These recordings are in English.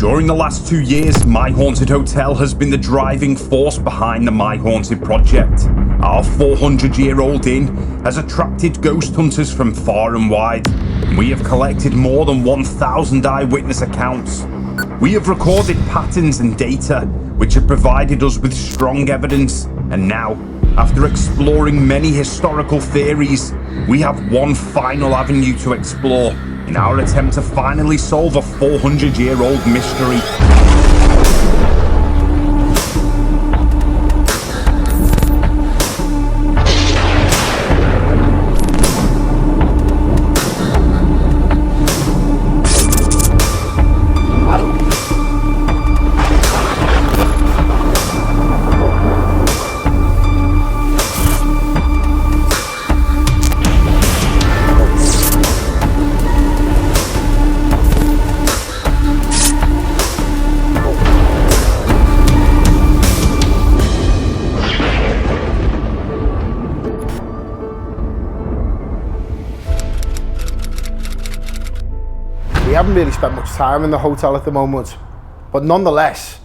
During the last 2 years, My Haunted Hotel has been the driving force behind the My Haunted project. Our 400-year-old inn has attracted ghost hunters from far and wide. We have collected more than 1,000 eyewitness accounts. We have recorded patterns and data which have provided us with strong evidence, and now, after exploring many historical theories, we have one final avenue to explore in our attempt to finally solve a 400-year-old mystery. We haven't really spent much time in the hotel at the moment, but nonetheless,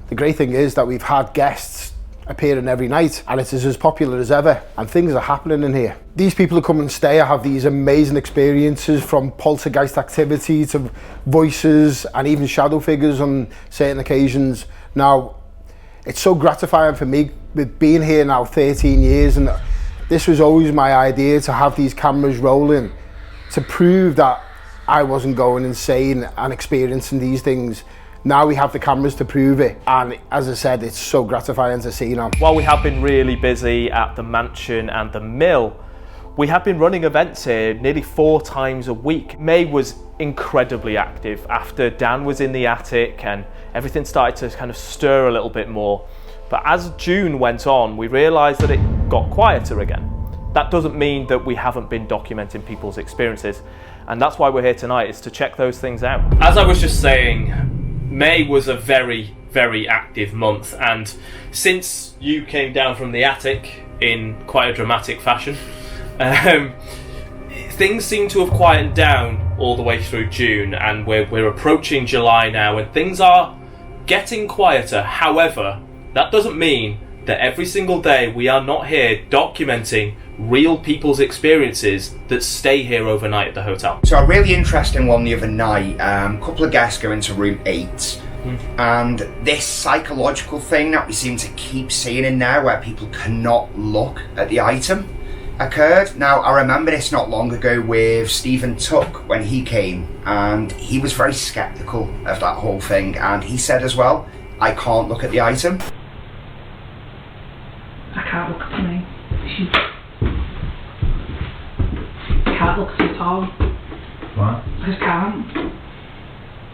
the great thing is that we've had guests appearing every night and it is as popular as ever, and things are happening in here. These people who come and stay have these amazing experiences, from poltergeist activity to voices and even shadow figures on certain occasions. Now, it's so gratifying for me with being here now 13 years, and this was always my idea, to have these cameras rolling to prove that I wasn't going insane and experiencing these things. Now we have the cameras to prove it, and as I said, it's so gratifying to see now. While we have been really busy at the mansion and the mill, we have been running events here nearly 4 times a week. May was incredibly active after Dan was in the attic and everything started to kind of stir a little bit more. But as June went on, we realised that it got quieter again. That doesn't mean that we haven't been documenting people's experiences, and that's why we're here tonight, is to check those things out. As I was just saying, May was a very, very active month, and since you came down from the attic in quite a dramatic fashion, things seem to have quietened down all the way through June, and we're approaching July now, and things are getting quieter. However, that doesn't mean that every single day we are not here documenting real people's experiences that stay here overnight at the hotel. So a really interesting one the other night, a couple of guests go into room 8, and this psychological thing that we seem to keep seeing in there, where people cannot look at the item, occurred. Now, I remember this not long ago with Stephen Tuck when he came, and he was very sceptical of that whole thing, and he said as well, I can't look at the item. I can't look at me. I can't look at all. What? I just can't.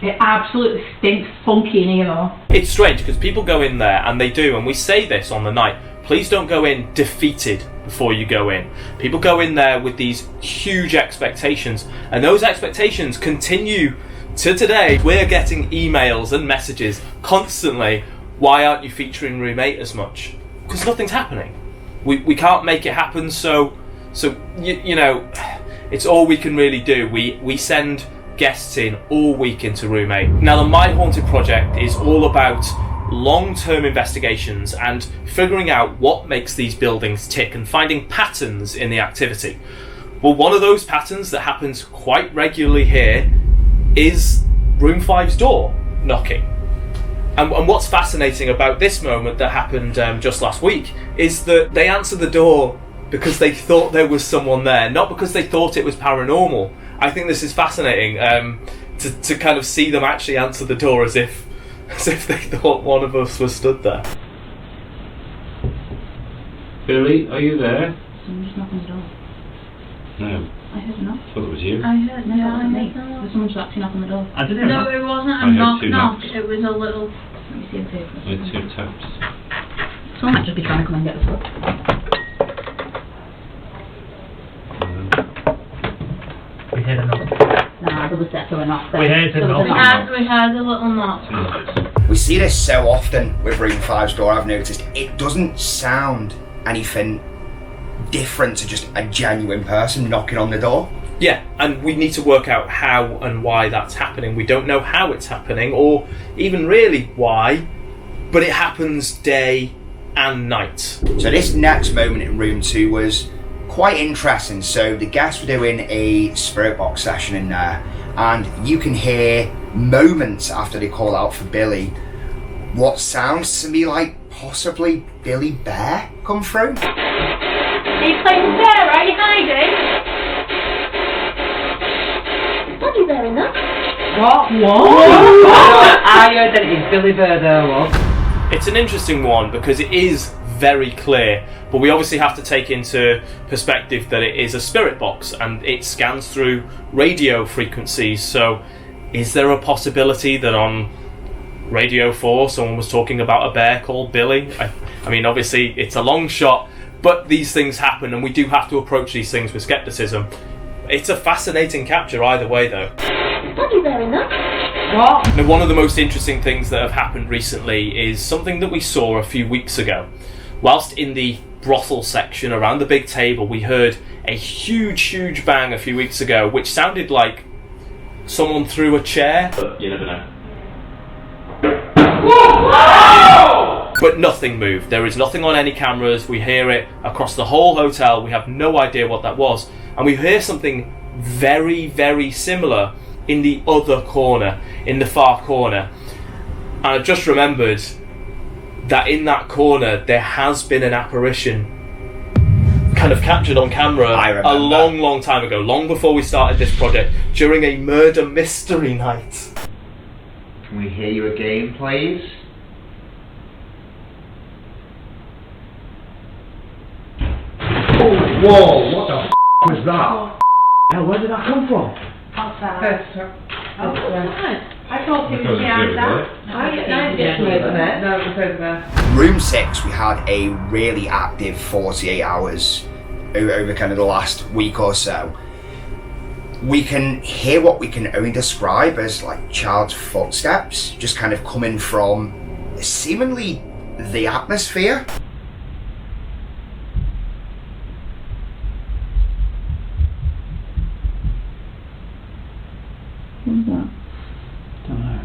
It absolutely stinks funky in here though. It's strange because people go in there, and they do, and we say this on the night, please don't go in defeated before you go in. People go in there with these huge expectations, and those expectations continue to today. We're getting emails and messages constantly, why aren't you featuring room 8 as much? Because nothing's happening. We can't make it happen, so you know, it's all we can really do. We send guests in all week into room 8. Now, the My Haunted project is all about long-term investigations and figuring out what makes these buildings tick and finding patterns in the activity. Well, one of those patterns that happens quite regularly here is room 5's door knocking. And what's fascinating about this moment that happened just last week is that they answered the door because they thought there was someone there, not because they thought it was paranormal. I think this is fascinating, to kind of see them actually answer the door as if they thought one of us was stood there. Billy, are you there? Someone's knocking the door. No. I heard a knock. I thought it was you. I heard, no, I heard no. There's someone actually knocking the door. I didn't hear No, that. it wasn't I a heard 2 knock. knocks. It was a little. Let me see the paper. I had 2 taps. Someone might just be trying to come and get the stuff. We heard a knock. Nah, there was definitely a knock there. We heard a There was knock. We had a little knock. 2 knocks. We see this so often with room 5's door, I've noticed. It doesn't sound anything different to just a genuine person knocking on the door. Yeah, and we need to work out how and why that's happening. We don't know how it's happening, or even really why, but it happens day and night. So this next moment in room 2 was quite interesting. So the guests were doing a spirit box session in there, and you can hear moments after they call out for Billy what sounds to me like possibly Billy Bear come through. Are you playing there? Are you hiding? What are you there in that? What? I heard that it's Billy Bear there, love. It's an interesting one because it is very clear, but we obviously have to take into perspective that it is a spirit box and it scans through radio frequencies. So is there a possibility that on Radio 4 someone was talking about a bear called Billy? I mean, obviously it's a long shot, but these things happen and we do have to approach these things with skepticism. It's a fascinating capture either way though. What are you there in that? What? Now, one of the most interesting things that have happened recently is something that we saw a few weeks ago. Whilst in the brothel section around the big table, we heard a huge bang a few weeks ago, which sounded like someone threw a chair. But you never know. But nothing moved. There is nothing on any cameras. We hear it across the whole hotel. We have no idea what that was. And we hear something very similar in the other corner, in the far corner. And I just remembered that in that corner there has been an apparition kind of captured on camera a long time ago, long before we started this project, during a murder mystery night. Can we hear you again, please? Oh, whoa, what the was that? Hell, where did that come from? Outside. Outside. I thought it was behind that. Room 6, we had a really active 48 hours over kind of the last week or so. We can hear what we can only describe as like child's footsteps, just kind of coming from seemingly the atmosphere. What's that? Don't know.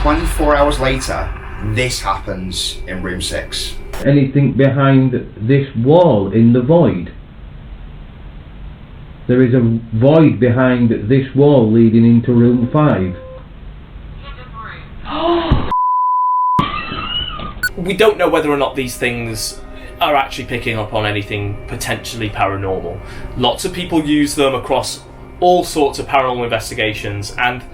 24 hours later, this happens in room 6. Anything behind this wall in the void? There is a void behind this wall leading into room 5. We don't know whether or not these things are actually picking up on anything potentially paranormal. Lots of people use them across all sorts of paranormal investigations, and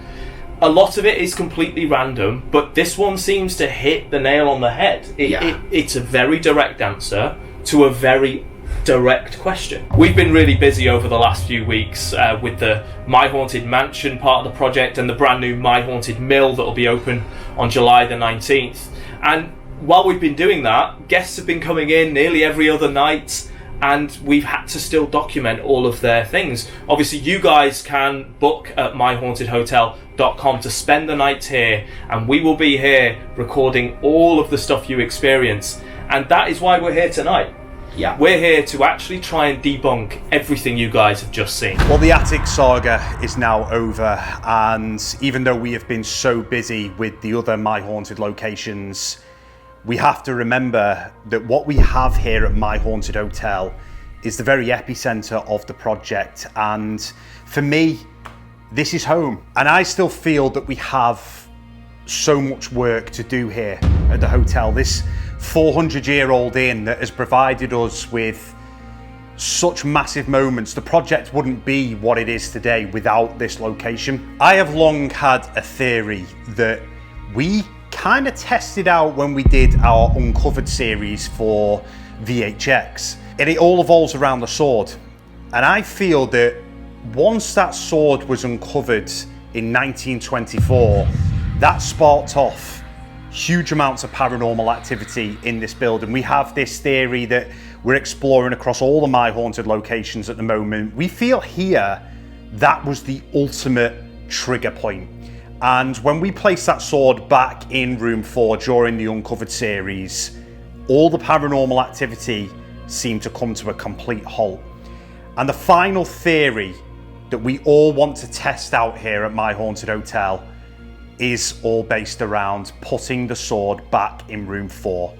a lot of it is completely random, but this one seems to hit the nail on the head. It's a very direct answer to a very direct question. We've been really busy over the last few weeks with the My Haunted Mansion part of the project and the brand new My Haunted Mill that will be open on July the 19th. And while we've been doing that, guests have been coming in nearly every other night, and we've had to still document all of their things. Obviously, you guys can book at myhauntedhotel.com to spend the night here, and we will be here recording all of the stuff you experience. And that is why we're here tonight. Yeah. We're here to actually try and debunk everything you guys have just seen. Well, the attic saga is now over, and even though we have been so busy with the other My Haunted locations, we have to remember that what we have here at My Haunted Hotel is the very epicenter of the project, and for me, this is home. And I still feel that we have so much work to do here at the hotel. This 400-year-old inn that has provided us with such massive moments. The project wouldn't be what it is today without this location. I have long had a theory that we kind of tested out when we did our Uncovered series for VHX, and it all evolves around the sword. And I feel that once that sword was uncovered in 1924, that sparked off huge amounts of paranormal activity in this building. We have this theory that we're exploring across all the My Haunted locations at the moment. We feel here that was the ultimate trigger point. And when we placed that sword back in room 4 during the Uncovered series, all the paranormal activity seemed to come to a complete halt. And the final theory that we all want to test out here at My Haunted Hotel is all based around putting the sword back in room 4.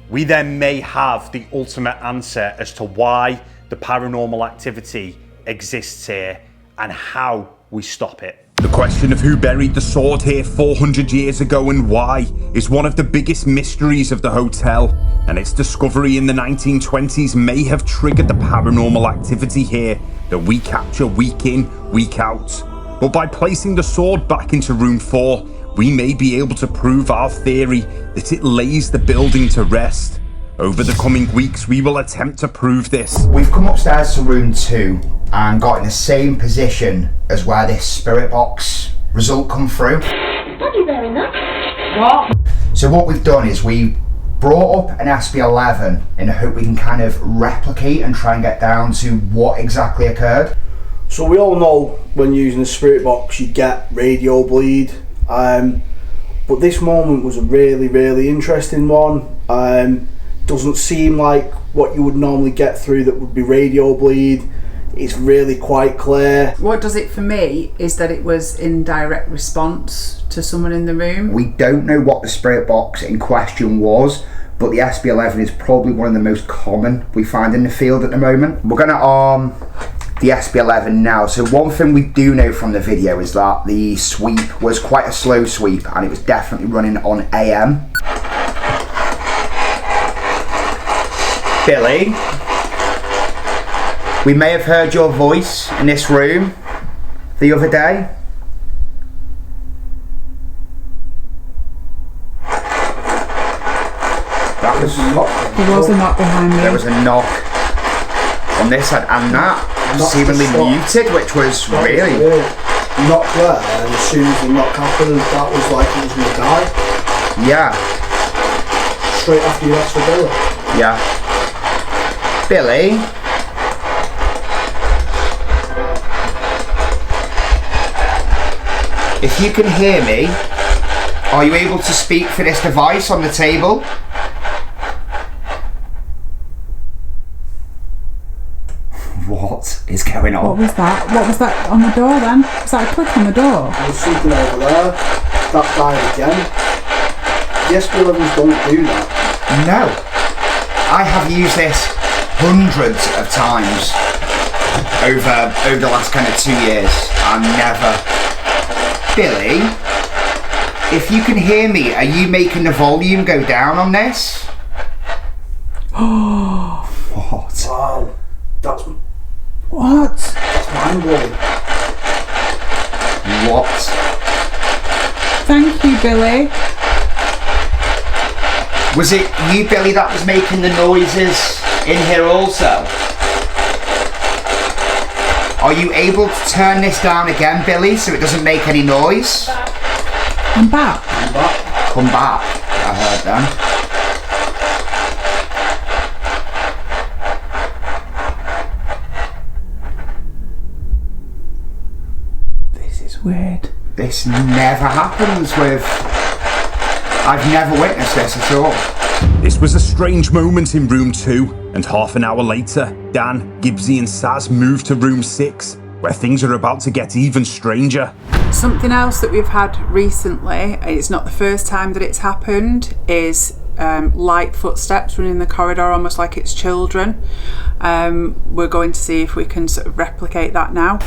We then may have the ultimate answer as to why the paranormal activity exists here and how we stop it. The question of who buried the sword here 400 years ago and why is one of the biggest mysteries of the hotel, and its discovery in the 1920s may have triggered the paranormal activity here that we capture week in, week out. But by placing the sword back into room 4, we may be able to prove our theory that it lays the building to rest. Over the coming weeks, we will attempt to prove this. We've come upstairs to room 2 and got in the same position as where this spirit box result come through. Thank you very much. What? So what we've done is we brought up an SB11 in the hope we can kind of replicate and try and get down to what exactly occurred. So we all know when using a spirit box you get radio bleed, but this moment was a really interesting one. Doesn't seem like what you would normally get through that would be radio bleed. It's really quite clear. What does it for me is that it was in direct response to someone in the room. We don't know what the spirit box in question was, but the SB11 is probably one of the most common we find in the field at the moment. We're going to arm the SB11 now. So one thing we do know from the video is that the sweep was quite a slow sweep and it was definitely running on AM. Billy, we may have heard your voice in this room the other day. That was There was a knock behind me. There was a knock on this side, and that seemingly muted, which was really knock there, and as soon as the knock happened, that was like he was going to die. Yeah. Straight after you asked for Billy. Yeah. Billy. If you can hear me, are you able to speak for this device on the table? What is going on? What was that? What was that on the door then? Was that a click on the door? There was something over there. That died again. The SB11s don't do that. No. I have used this hundreds of times over the last kind of 2 years and never. Billy, if you can hear me, are you making the volume go down on this? What? Wow. That's What? mind blowing. What? Thank you, Billy. Was it you, Billy, that was making the noises in here also? Are you able to turn this down again, Billy, so it doesn't make any noise? I'm back. I'm back. Come back, I heard them. This is weird. This never happens with... I've never witnessed this at all. This was a strange moment in room 2, and half an hour later, Dan, Gibbsy and Saz moved to room 6, where things are about to get even stranger. Something else that we've had recently, and it's not the first time that it's happened, is light footsteps running the corridor, almost like it's children. We're going to see if we can sort of replicate that now.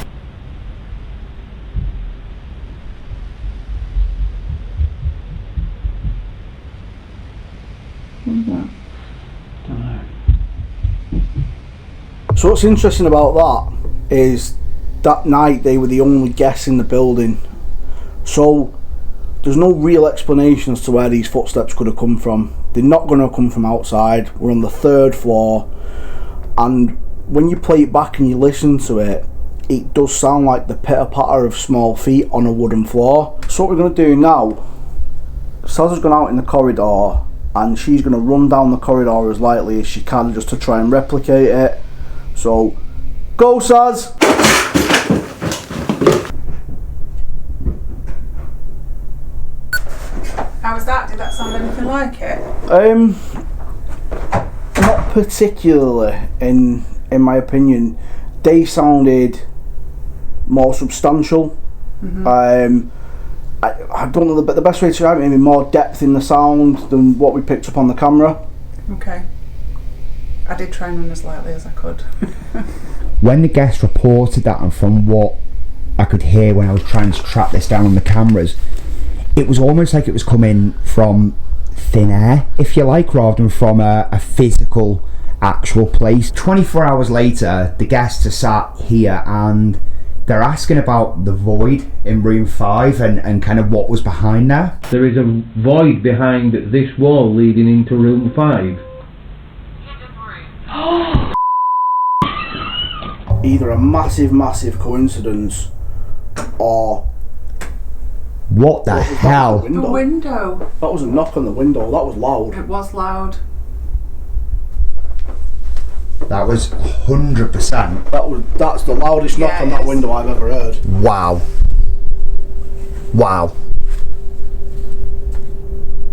So what's interesting about that is that night they were the only guests in the building. So there's no real explanation as to where these footsteps could have come from. They're not going to come from outside. We're on the 3rd floor, and when you play it back and you listen to it, it does sound like the pitter-patter of small feet on a wooden floor. So what we're going to do now, Saz has gone out in the corridor and she's going to run down the corridor as lightly as she can just to try and replicate it. So, go Saz! How was that? Did that sound anything like it? Not particularly, in my opinion. they sounded more substantial. I don't know the best way to describe it, maybe more depth in the sound than what we picked up on the camera. Okay. I did try and run as lightly as I could. When the guest reported that, and from what I could hear when I was trying to track this down on the cameras, it was almost like it was coming from thin air, if you like, rather than from a physical, actual place. 24 hours later, the guests are sat here and they're asking about the void in room 5 and kind of what was behind there. There is a void behind this wall leading into room 5. Either a massive coincidence or... What the hell? The window. That was a knock on the window, that was loud. It was loud. That was 100%. That's the loudest knock on that window I've ever heard. Wow. Wow.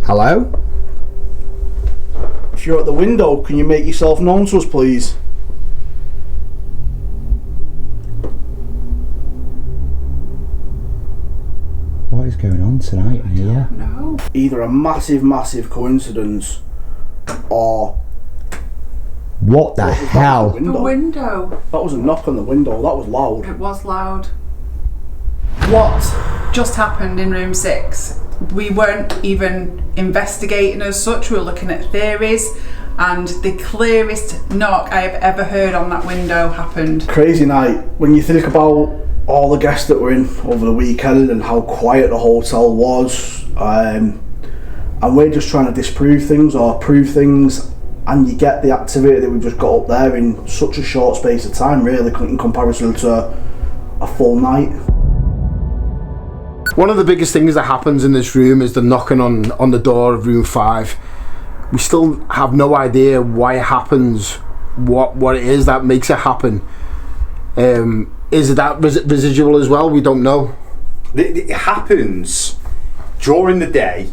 Hello? If you're at the window, can you make yourself known to us, please? What is going on tonight in here? No. Either a massive coincidence or... What the hell? The window. That was a knock on the window, that was loud. It was loud. What just happened in room 6? We weren't even investigating as such, we were looking at theories, and the clearest knock I have ever heard on that window happened. Crazy night. When you think about all the guests that were in over the weekend and how quiet the hotel was, and we're just trying to disprove things or prove things, and you get the activity that we've just got up there in such a short space of time, really, in comparison to a full night. One of the biggest things that happens in this room is the knocking on the door of room 5. We still have no idea why it happens, what it is that makes it happen. Is that residual as well? We don't know. It happens during the day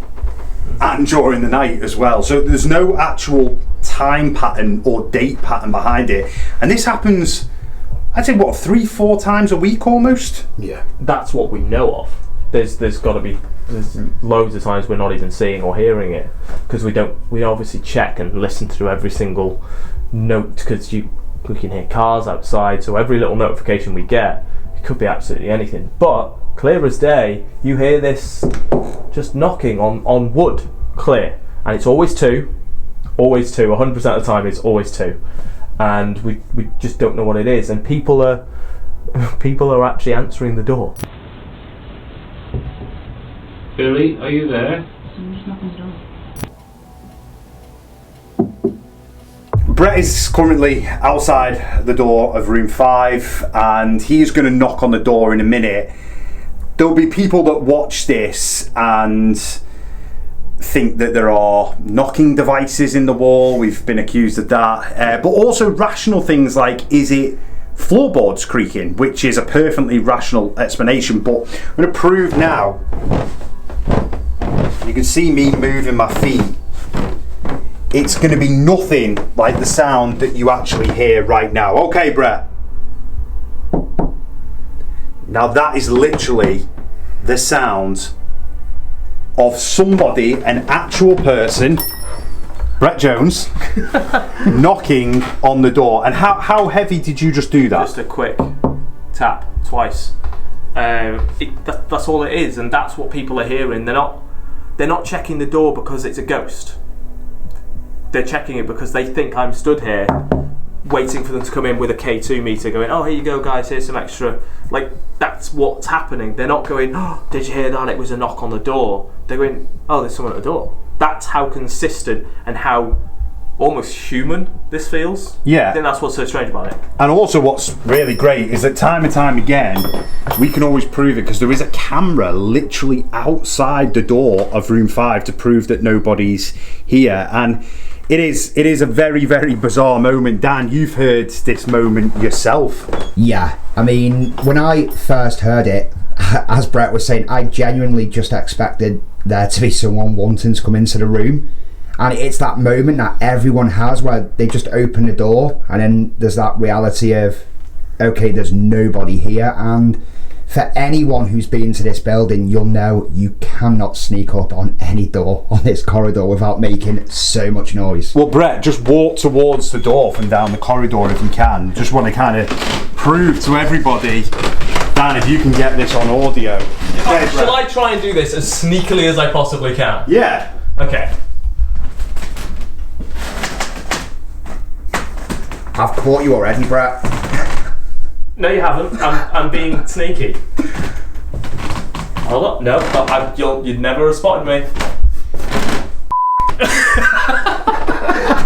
and during the night as well, so there's no actual time pattern or date pattern behind it, and this happens, I'd say, what, 3-4 times a week almost. Yeah, that's what we know of. There's got to be loads of times we're not even seeing or hearing it, because we obviously check and listen through every single note, because we can hear cars outside, so every little notification we get, it could be absolutely anything. But clear as day, you hear this just knocking on wood, clear, and it's always 2, 100% of the time it's always 2, and we just don't know what it is, and people are actually answering the door. Billy, are you there? Brett is currently outside the door of room 5 and he is going to knock on the door in a minute. There'll be people that watch this and think that there are knocking devices in the wall. We've been accused of that, but also rational things like, is it floorboards creaking, which is a perfectly rational explanation. But I'm going to prove now. You can see me moving my feet. It's going to be nothing like the sound that you actually hear right now. Okay, Brett. Now that is literally the sound of somebody, an actual person, Brett Jones, knocking on the door. And how heavy did you just do that? Just a quick tap twice. That's all it is, and that's what people are hearing. They're not checking the door because it's a ghost. They're checking it because they think I'm stood here waiting for them to come in with a K2 meter going, oh, here you go guys, here's some extra. Like, that's what's happening. They're not going, oh, did you hear that? It was a knock on the door. They're going, oh, there's someone at the door. That's how consistent and how almost human this feels. Yeah. I think that's what's so strange about it. And also what's really great is that time and time again, we can always prove it because there is a camera literally outside the door of room 5 to prove that nobody's here. And it is a very, very bizarre moment. Dan, you've heard this moment yourself. Yeah, I mean, when I first heard it, as Brett was saying, I genuinely just expected there to be someone wanting to come into the room. And it's that moment that everyone has where they just open the door and then there's that reality of okay, there's nobody here, and for anyone who's been to this building, you'll know you cannot sneak up on any door on this corridor without making so much noise. Well, Brett, just walk towards the door from down the corridor if you can. Just want to kind of prove to everybody, Dan, if you can get this on audio. Shall I try and do this as sneakily as I possibly can? Yeah. Okay. I've caught you already, Brett. No, you haven't. I'm being sneaky. Hold up. No, you'd never have spotted me.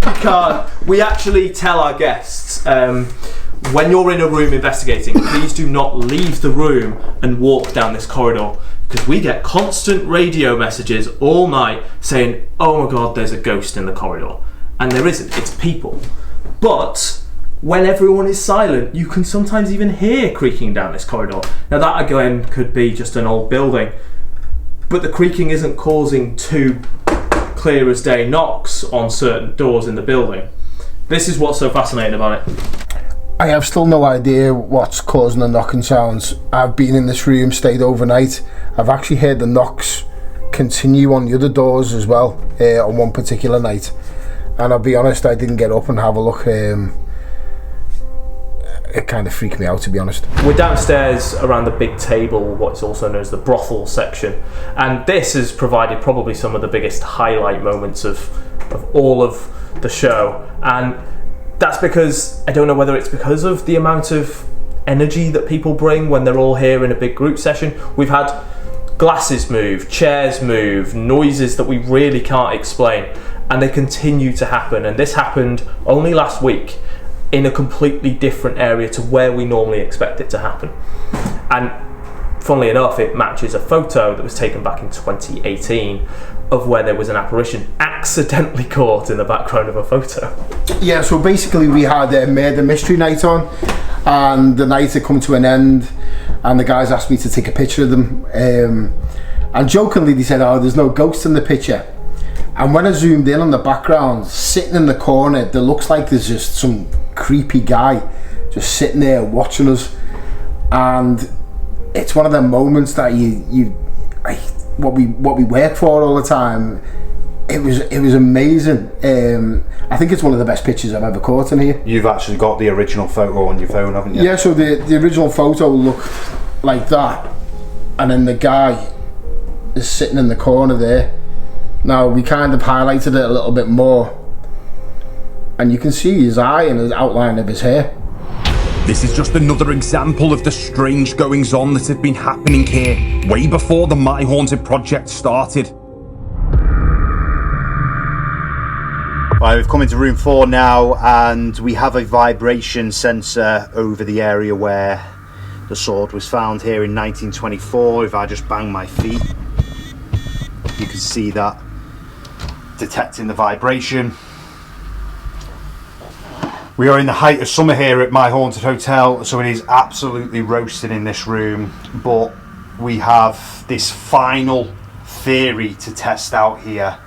You can't. We actually tell our guests, when you're in a room investigating, please do not leave the room and walk down this corridor, because we get constant radio messages all night saying, oh my god, there's a ghost in the corridor. And there isn't. It's people. But when everyone is silent, you can sometimes even hear creaking down this corridor. Now that again could be just an old building, but the creaking isn't causing too clear as day knocks on certain doors in the building. This is what's so fascinating about it. I have still no idea what's causing the knocking sounds. I've been in this room, stayed overnight. I've actually heard the knocks continue on the other doors as well on one particular night. And I'll be honest, I didn't get up and have a look. It kind of freaked me out, to be honest. We're downstairs around the big table, what's also known as the brothel section, and this has provided probably some of the biggest highlight moments of all of the show. And that's because, I don't know whether it's because of the amount of energy that people bring when they're all here in a big group session. We've had glasses move, chairs move, noises that we really can't explain, and they continue to happen. And this happened only last week in a completely different area to where we normally expect it to happen. And funnily enough, it matches a photo that was taken back in 2018 of where there was an apparition accidentally caught in the background of a photo. Yeah, so basically we had a murder mystery night on, and the night had come to an end, and the guys asked me to take a picture of them, and jokingly they said, oh, there's no ghost in the picture. And when I zoomed in on the background, sitting in the corner, there looks like there's just some creepy guy just sitting there watching us. And it's one of them moments that what we work for all the time. It was amazing. I think it's one of the best pictures I've ever caught in here. You've actually got the original photo on your phone, haven't you? Yeah, so the original photo looked like that, and then the guy is sitting in the corner there. Now we kind of highlighted it a little bit more, and you can see his eye and the outline of his hair. This is just another example of the strange goings on that have been happening here way before the My Haunted project started. Right, we've come into room 4 now, and we have a vibration sensor over the area where the sword was found here in 1924. If I just bang my feet, you can see that detecting the vibration. We are in the height of summer here at My Haunted Hotel, so it is absolutely roasting in this room, but we have this final theory to test out here,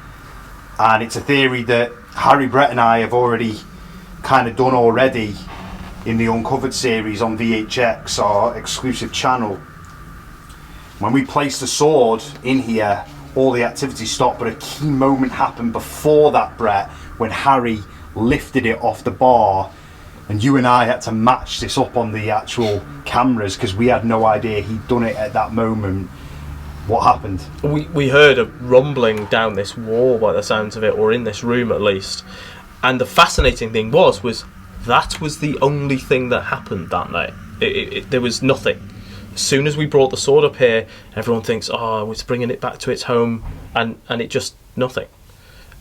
and it's a theory that Harry, Brett and I have already kind of done already in the Uncovered series on VHX, our exclusive channel. When we placed the sword in here, all the activity stopped, but a key moment happened before that, Brett, when Harry lifted it off the bar, and you and I had to match this up on the actual cameras because we had no idea he'd done it at that moment. What happened? We heard a rumbling down this wall by the sounds of it, or in this room at least, and the fascinating thing was that was the only thing that happened that night. There was nothing. As soon as we brought the sword up here, everyone thinks, oh, it's bringing it back to its home, and it just nothing.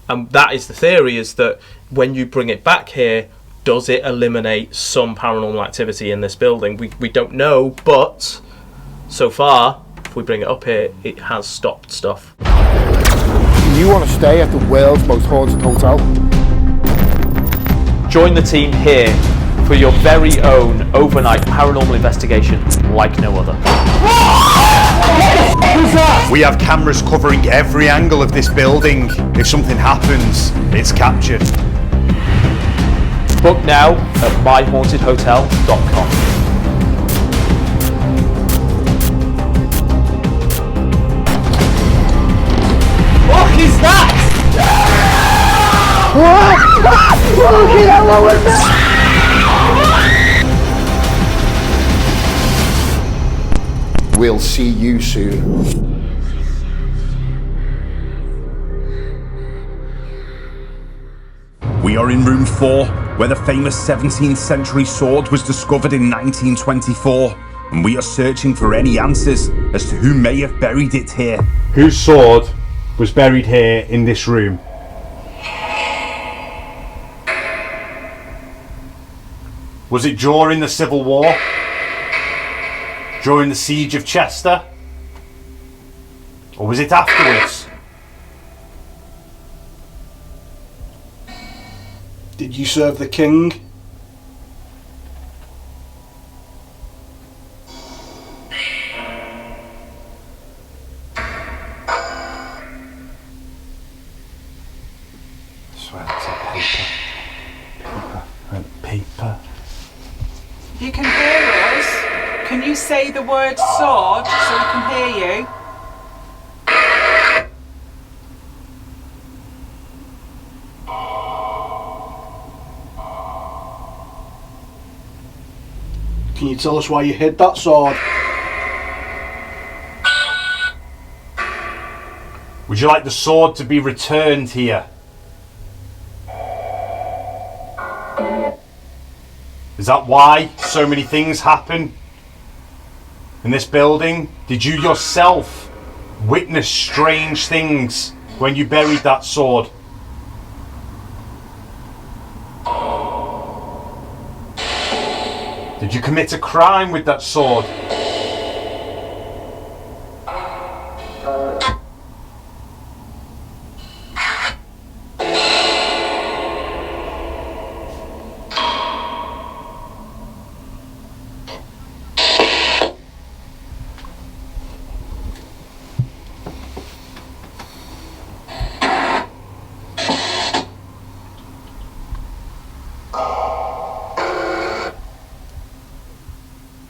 And that is the theory, is that when you bring it back here, does it eliminate some paranormal activity in this building? We don't know, but so far, if we bring it up here, it has stopped stuff. You want to stay at the world's most haunted hotel? Join the team here for your very own overnight paranormal investigation like no other. We have cameras covering every angle of this building. If something happens, it's captured. Book now at myhauntedhotel.com. We'll see you soon. We are in room 4, where the famous 17th century sword was discovered in 1924, and we are searching for any answers as to who may have buried it here. Whose sword was buried here in this room? Was it during the Civil War? During the Siege of Chester? Or was it afterwards? Did you serve the king? I swear it's a paper. Paper. You can hear us. Can you say the word sword so we can hear you? Can you tell us why you hid that sword? Would you like the sword to be returned here? Is that why so many things happen in this building? Did you yourself witness strange things when you buried that sword? Did you commit a crime with that sword?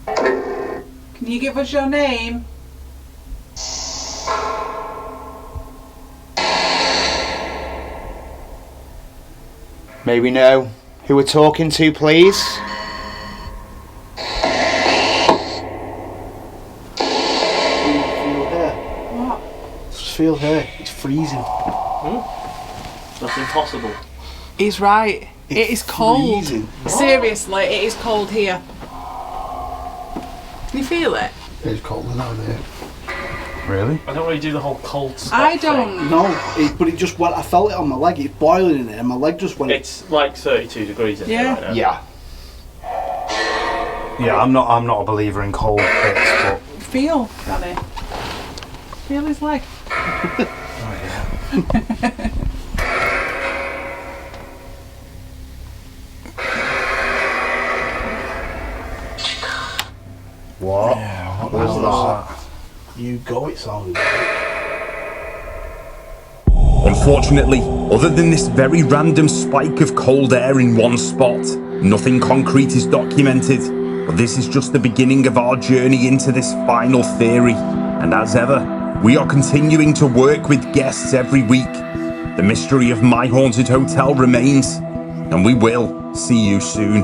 Can you give us your name? May we know who we're talking to, please? Feel here. What? Just feel here. It's freezing. That's impossible. He's right. It is cold. Freezing. Seriously, it is cold here. Can you feel it? It's colder down there. Really? I don't really do the whole cold stuff. I don't. No, but it just went. I felt it on my leg. It's boiling in there. My leg just went. It's like 32 degrees in here right now. Yeah. Yeah, I'm not a believer in cold bits, but Feel, Danny. Feel his leg. what? Yeah, What was that? You go. It sounded like. Unfortunately, other than this very random spike of cold air in one spot, nothing concrete is documented. But this is just the beginning of our journey into this final theory. And as ever, we are continuing to work with guests every week. The mystery of My Haunted Hotel remains, and we will see you soon.